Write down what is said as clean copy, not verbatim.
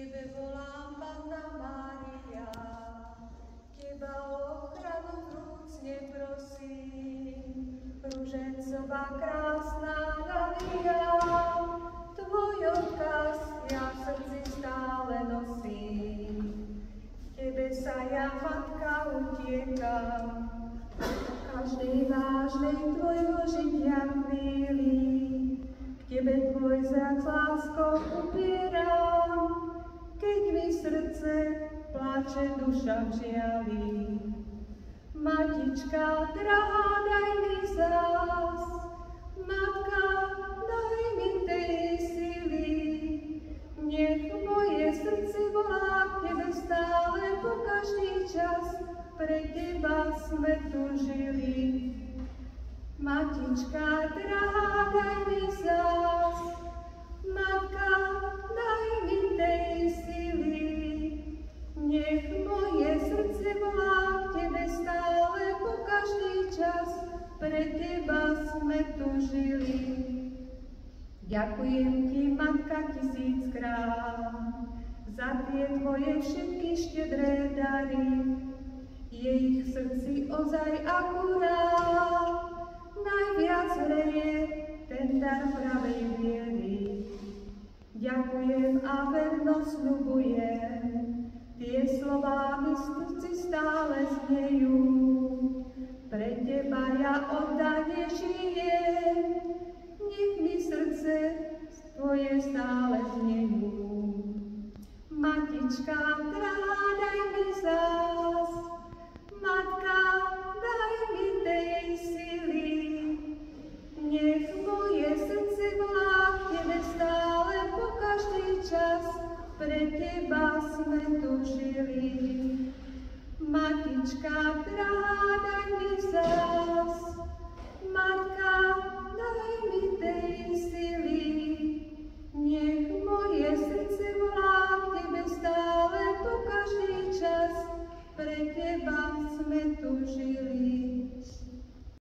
Tebe volám, Panna Mária, Teba ochranu vrúcne prosím. Ružencová krásna Mária, Tvoj odkaz ja v srdci stále nosím. Tebe sa ja, Matka, utiekam, každej vážnej Tvojho žitia chvíli. K Tebe Tvoj zrak s láskou upieram, keď mi srdce plače, duša v žiali. Matička, drahá, daj mi zás, Matka, daj mi tej sily. Nech moje srdce volá k Tebe stále po každý čas, pre Teba sme túžili. Matička, drahá, daj mi zás, Matka, daj mi tej sily. Nech moje srdce volá k Tebe stále po každý čas, pre Teba sme túžili. Ďakujem Ti, Matka, tisíckrát za tie Tvoje všetky štedré dary. Je ich v srdci ozaj akurát, najviac hreje ten dar pravej viery. Ďakujem a vernosť sľubujem, tie slová mi v srdci stále znejú. Pre Teba ja oddane žijem, nech mi srdce Tvoje stále znejú. Matička, drahá, daj mi zás, Matka, daj mi tej sily. Nech moje srdce volá k Tebe stále po každý čas, pre Teba sme túžili. Matička, drahá, daj mi zás, Matka, daj mi tej sily. Nech moje srdce volá k Tebe stále po každý čas, pre Teba sme túžili.